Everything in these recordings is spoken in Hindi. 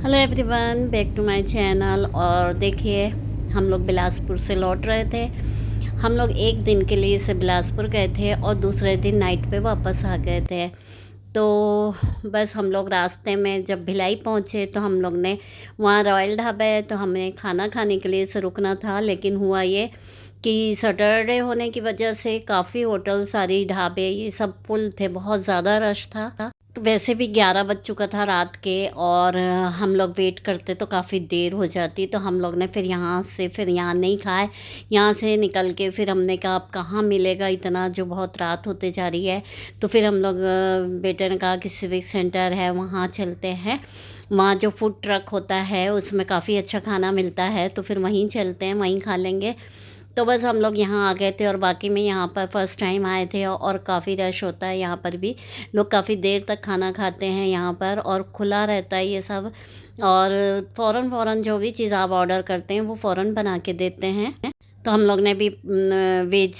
Hello everyone, back to my channel. और देखिए, हम लोग बिलासपुर से लौट रहे थे। हम लोग एक दिन के लिए से बिलासपुर गए थे और दूसरे दिन नाइट पे वापस आ गए थे। तो बस हम लोग रास्ते में जब भिलाई पहुँचे तो हम लोग ने वहाँ रॉयल ढाबा है तो हमें खाना खाने के लिए से रुकना था। लेकिन हुआ ये कि सैटरडे होने की वजह से काफ़ी होटल, सारी ढाबे, ये सब फुल थे, बहुत ज़्यादा रश था। तो वैसे भी 11 बज चुका था रात के और हम लोग वेट करते तो काफ़ी देर हो जाती। तो हम लोग ने फिर यहाँ नहीं खाए। यहाँ से निकल के फिर हमने कहा अब कहाँ मिलेगा इतना, जो बहुत रात होते जा रही है। तो फिर हम लोग बेटे ने कहा कि सिविक सेंटर है, वहाँ चलते हैं। वहाँ जो फूड ट्रक होता है उसमें काफ़ी अच्छा खाना मिलता है, तो फिर वहीं चलते हैं, वहीं खा लेंगे। तो बस हम लोग यहाँ आ गए थे और बाकी में यहाँ पर फर्स्ट टाइम आए थे और काफ़ी रश होता है यहाँ पर भी। लोग काफ़ी देर तक खाना खाते हैं यहाँ पर और खुला रहता है ये सब। और फ़ौरन फ़ौरन जो भी चीज़ आप ऑर्डर करते हैं वो फ़ौरन बना के देते हैं। तो हम लोग ने भी वेज,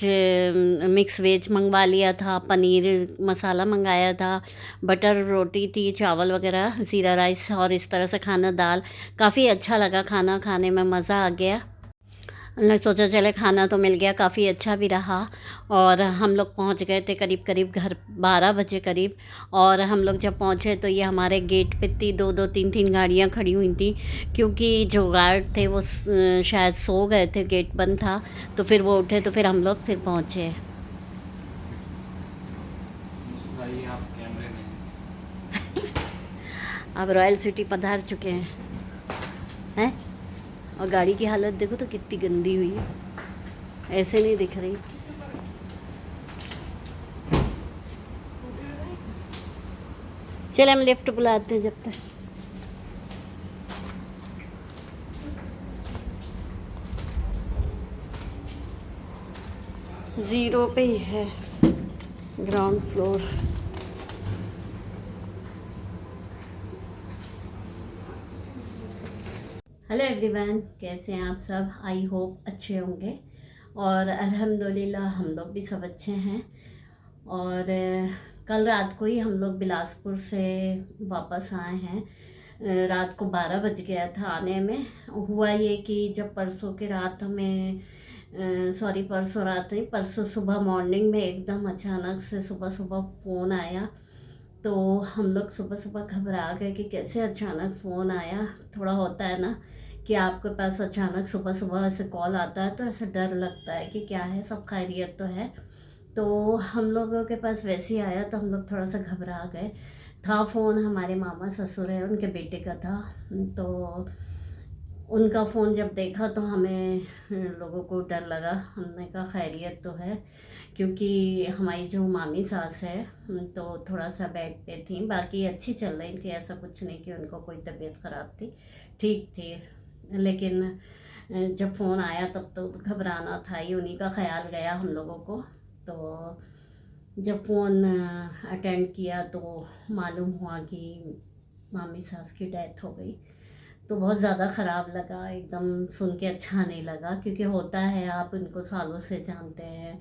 मिक्स वेज मंगवा लिया था, पनीर मसाला मंगाया था, बटर रोटी थी, चावल वगैरह, ज़ीरा राइस और इस तरह से खाना, दाल। काफ़ी अच्छा लगा, खाना खाने में मज़ा आ गया। हमने सोचा चले, खाना तो मिल गया, काफ़ी अच्छा भी रहा। और हम लोग पहुंच गए थे करीब करीब घर 12 बजे करीब। और हम लोग जब पहुंचे तो ये हमारे गेट पे थी, दो दो तीन तीन गाड़ियां खड़ी हुई थी, क्योंकि जो गार्ड थे वो शायद सो गए थे, गेट बंद था। तो फिर वो उठे तो फिर हम लोग फिर पहुंचे। मुस्कुराइए आप कैमरे में। अब रॉयल सिटी पधार चुके हैं। और गाड़ी की हालत देखो तो कितनी गंदी हुई है, ऐसे नहीं दिख रही। चले हम लिफ्ट बुलाते हैं जब तक। ज़ीरो पे ही है, ग्राउंड फ्लोर। हेलो एवरीवन, कैसे हैं आप सब? आई होप अच्छे होंगे। और अल्हम्दुलिल्लाह हम लोग भी सब अच्छे हैं। और कल रात को ही हम लोग बिलासपुर से वापस आए हैं। रात को 12 बज गया था आने में। हुआ ये कि जब परसों के रात में, सॉरी परसों रात नहीं, परसों सुबह मॉर्निंग में एकदम अचानक से सुबह सुबह फ़ोन आया। तो हम लोग सुबह सुबह घबरा गए कि कैसे अचानक फ़ोन आया। थोड़ा होता है ना कि आपके पास अचानक सुबह सुबह ऐसे कॉल आता है तो ऐसा डर लगता है कि क्या है, सब खैरियत तो है। तो हम लोगों के पास वैसे ही आया तो हम लोग थोड़ा सा घबरा गए। था फ़ोन हमारे मामा ससुर है, उनके बेटे का था। तो उनका फ़ोन जब देखा तो हमें लोगों को डर लगा। हमने कहा खैरियत तो है, क्योंकि हमारी जो मामी सास है तो थोड़ा सा बेड पे थी, बाकी अच्छी चल रही थी, ऐसा कुछ नहीं कि उनको कोई तबीयत ख़राब थी, ठीक थी। लेकिन जब फ़ोन आया तब तो घबराना था ही, उन्हीं का ख्याल गया हम लोगों को। तो जब फ़ोन अटेंड किया तो मालूम हुआ कि मामी सास की डेथ हो गई। तो बहुत ज़्यादा ख़राब लगा, एकदम सुन के अच्छा नहीं लगा, क्योंकि होता है, आप उनको सालों से जानते हैं,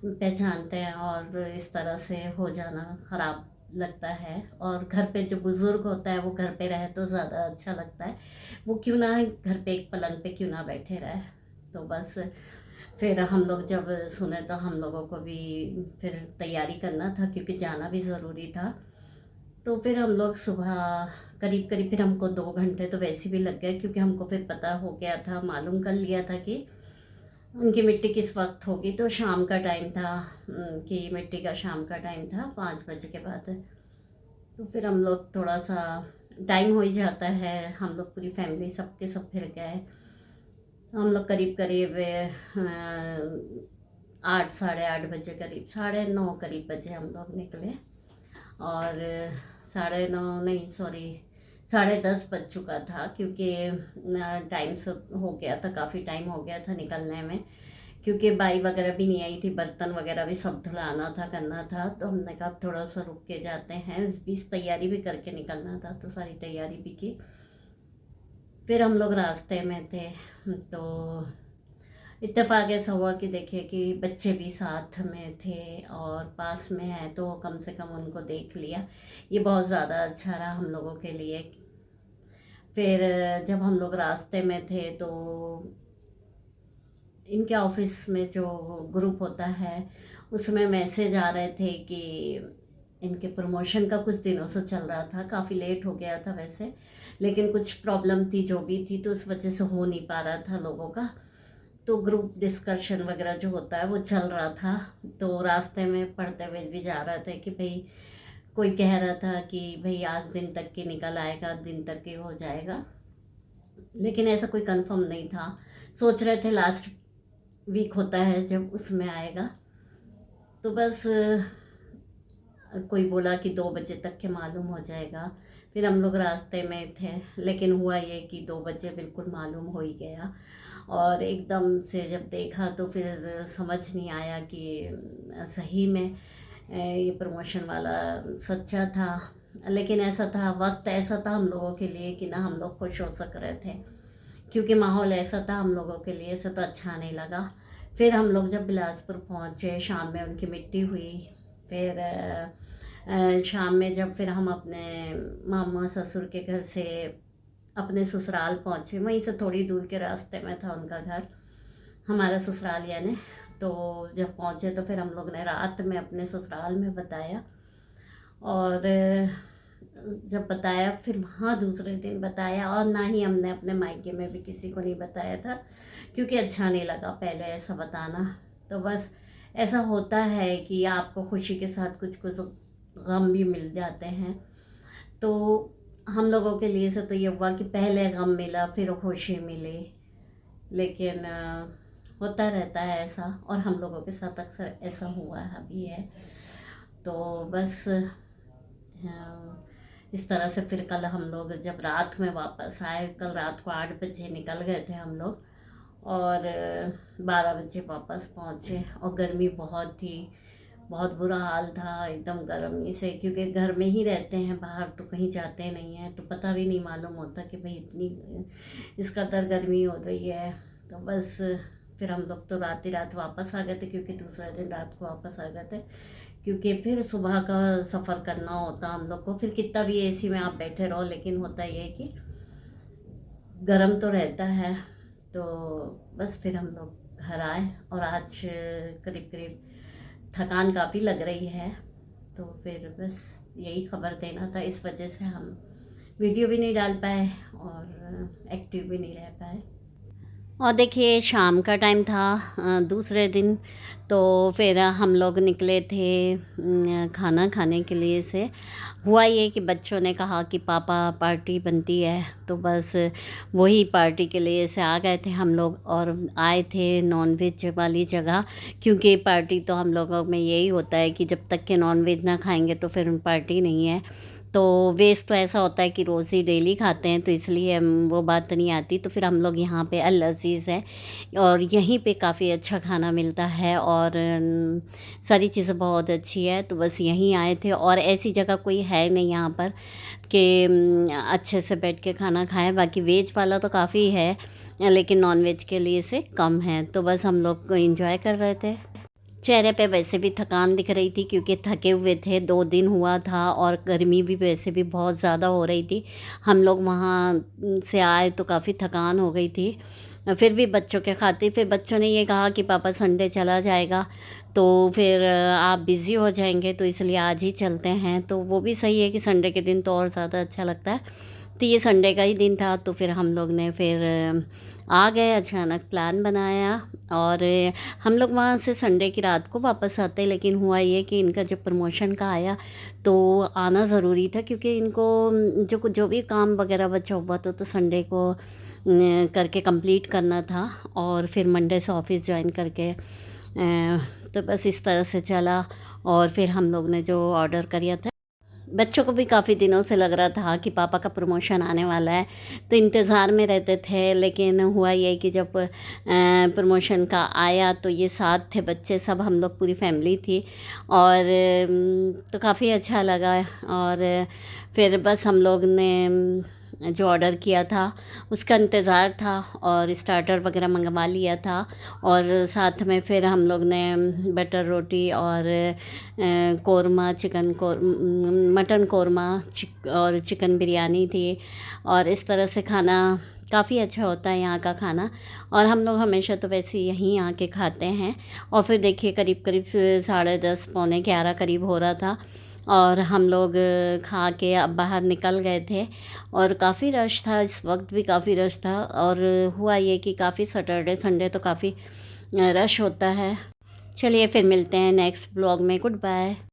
पहचानते हैं, और इस तरह से हो जाना ख़राब लगता है। और घर पे जो बुज़ुर्ग होता है वो घर पे रहे तो ज़्यादा अच्छा लगता है। वो क्यों ना घर पे एक पलंग पे क्यों ना बैठे रहे। तो बस फिर हम लोग जब सुने तो हम लोगों को भी फिर तैयारी करना था, क्योंकि जाना भी ज़रूरी था। तो फिर हम लोग सुबह करीब करीब, फिर हमको 2 घंटे तो वैसे भी लग गए, क्योंकि हमको फिर पता हो गया था, मालूम कर लिया था कि उनकी मिट्टी किस वक्त होगी। तो शाम का टाइम था, कि मिट्टी का शाम का टाइम था, 5 बजे के बाद। तो फिर हम लोग थोड़ा सा, टाइम हो ही जाता है, हम लोग पूरी फैमिली सबके सब फिर गए। हम लोग करीब करीब 8, साढ़े 8 बजे करीब, 9:30 करीब बजे हम लोग निकले। और 9:30 नहीं, सॉरी 10:30 बज चुका था, क्योंकि टाइम से हो गया था, काफ़ी टाइम हो गया था निकलने में। क्योंकि बाई वगैरह भी नहीं आई थी, बर्तन वगैरह भी सब धुलाना था, करना था। तो हमने कहा थोड़ा सा रुक के जाते हैं, इस बीच तैयारी भी करके निकलना था, तो सारी तैयारी भी की। फिर हम लोग रास्ते में थे तो इत्तेफाक ऐसा हुआ कि देखिए कि बच्चे भी साथ में थे और पास में है, तो कम से कम उनको देख लिया। ये बहुत ज़्यादा अच्छा रहा हम लोगों के लिए। फिर जब हम लोग रास्ते में थे तो इनके ऑफिस में जो ग्रुप होता है उसमें मैसेज आ रहे थे कि इनके प्रमोशन का कुछ दिनों से चल रहा था, काफ़ी लेट हो गया था वैसे, लेकिन कुछ प्रॉब्लम थी जो भी थी तो उस वजह से हो नहीं पा रहा था लोगों का। तो ग्रुप डिस्कशन वगैरह जो होता है वो चल रहा था। तो रास्ते में पढ़ते हुए भी जा रहे थे कि भाई कोई कह रहा था कि भाई आज दिन तक की निकल आएगा, दिन तक की हो जाएगा, लेकिन ऐसा कोई कंफर्म नहीं था। सोच रहे थे लास्ट वीक होता है जब उसमें आएगा। तो बस कोई बोला कि 2 बजे तक के मालूम हो जाएगा। फिर हम लोग रास्ते में थे, लेकिन हुआ ये कि 2 बजे बिल्कुल मालूम हो ही गया। और एकदम से जब देखा तो फिर समझ नहीं आया कि सही में ये प्रमोशन वाला सच्चा था। लेकिन ऐसा था, वक्त ऐसा था हम लोगों के लिए कि ना हम लोग खुश हो सक रहे थे, क्योंकि माहौल ऐसा था हम लोगों के लिए से तो अच्छा नहीं लगा। फिर हम लोग जब बिलासपुर पहुँचे, शाम में उनकी मिट्टी हुई। फिर शाम में जब फिर हम अपने मामा ससुर के घर से अपने ससुराल पहुँचे, वहीं से थोड़ी दूर के रास्ते में था उनका घर, हमारा ससुराल यानी। तो जब पहुँचे तो फिर हम लोग ने रात में अपने ससुराल में बताया, और जब बताया फिर वहाँ दूसरे दिन बताया, और ना ही हमने अपने मायके में भी किसी को नहीं बताया था, क्योंकि अच्छा नहीं लगा पहले ऐसा बताना। तो बस ऐसा होता है कि आपको खुशी के साथ कुछ कुछ गम भी मिल जाते हैं। तो हम लोगों के लिए से तो ये हुआ कि पहले गम मिला फिर खुशी मिली, लेकिन होता रहता है ऐसा, और हम लोगों के साथ अक्सर ऐसा हुआ है भी है। तो बस इस तरह से फिर कल हम लोग जब रात में वापस आए, कल रात को 8 बजे निकल गए थे हम लोग, और 12 बजे वापस पहुँचे। और गर्मी बहुत थी, बहुत बुरा हाल था एकदम गर्मी से, क्योंकि घर में ही रहते हैं, बाहर तो कहीं जाते नहीं हैं, तो पता भी नहीं मालूम होता कि भाई इतनी इस कदर गर्मी हो रही है। तो बस फिर हम लोग तो रात ही रात वापस आ गए थे, क्योंकि दूसरे दिन रात को वापस आ गए थे, क्योंकि फिर सुबह का सफ़र करना होता हम लोग को। फिर कितना भी एसी में आप बैठे रहो, लेकिन होता ये है कि गर्म तो रहता है। तो बस फिर हम लोग घर आए, और आज करीब करीब थकान काफ़ी लग रही है। तो फिर बस यही खबर देना था, इस वजह से हम वीडियो भी नहीं डाल पाए और एक्टिव भी नहीं रह पाए। और देखिए शाम का टाइम था दूसरे दिन, तो फिर हम लोग निकले थे खाना खाने के लिए से। हुआ ये कि बच्चों ने कहा कि पापा पार्टी बनती है, तो बस वही पार्टी के लिए से आ गए थे हम लोग, और आए थे नॉनवेज वाली जगह, क्योंकि पार्टी तो हम लोगों में यही होता है कि जब तक के नॉनवेज ना खाएंगे तो फिर पार्टी नहीं है। तो वेज तो ऐसा होता है कि रोज़ ही डेली खाते हैं, तो इसलिए वो बात नहीं आती। तो फिर हम लोग यहाँ पे अल अज़ीज़ है, और यहीं पे काफ़ी अच्छा खाना मिलता है, और सारी चीज़ें बहुत अच्छी है। तो बस यहीं आए थे, और ऐसी जगह कोई है नहीं यहाँ पर कि अच्छे से बैठ के खाना खाएं। बाकी वेज वाला तो काफ़ी है, लेकिन नॉन वेज के लिए से कम है। तो बस हम लोग को इंजॉय कर रहे थे। चेहरे पे वैसे भी थकान दिख रही थी, क्योंकि थके हुए थे, 2 दिन हुआ था, और गर्मी भी वैसे भी बहुत ज़्यादा हो रही थी। हम लोग वहाँ से आए तो काफ़ी थकान हो गई थी। फिर भी बच्चों के खातिर फिर बच्चों ने ये कहा कि पापा संडे चला जाएगा, तो फिर आप बिज़ी हो जाएंगे, तो इसलिए आज ही चलते हैं। तो वो भी सही है कि संडे के दिन तो और ज़्यादा अच्छा लगता है। तो ये संडे का ही दिन था, तो फिर हम लोग ने फिर आ गए, अचानक प्लान बनाया, और हम लोग वहाँ से संडे की रात को वापस आते। लेकिन हुआ ये कि इनका जब प्रमोशन का आया तो आना ज़रूरी था, क्योंकि इनको जो भी काम वगैरह बचा हुआ तो संडे को करके कंप्लीट करना था, और फिर मंडे से ऑफिस ज्वाइन करके तो बस इस तरह से चला। और फिर हम लोग ने जो ऑर्डर किया था, बच्चों को भी काफ़ी दिनों से लग रहा था कि पापा का प्रमोशन आने वाला है, तो इंतज़ार में रहते थे। लेकिन हुआ ये कि जब प्रमोशन का आया तो ये साथ थे बच्चे सब, हम लोग पूरी फैमिली थी, और तो काफ़ी अच्छा लगा। और फिर बस हम लोग ने जो ऑर्डर किया था उसका इंतज़ार था और स्टार्टर वगैरह मंगवा लिया था। और साथ में फिर हम लोग ने बटर रोटी और कोरमा मटन कोरमा और चिकन बिरयानी थी। और इस तरह से खाना काफ़ी अच्छा होता है यहाँ का खाना, और हम लोग हमेशा तो वैसे यहीं आके खाते हैं। और फिर देखिए करीब करीब 10:30 पौने 11 करीब हो रहा था और हम लोग खा के अब बाहर निकल गए थे। और काफ़ी रश था, इस वक्त भी काफ़ी रश था। और हुआ ये कि काफ़ी सैटरडे संडे तो काफ़ी रश होता है। चलिए फिर मिलते हैं नेक्स्ट ब्लॉग में। Good bye.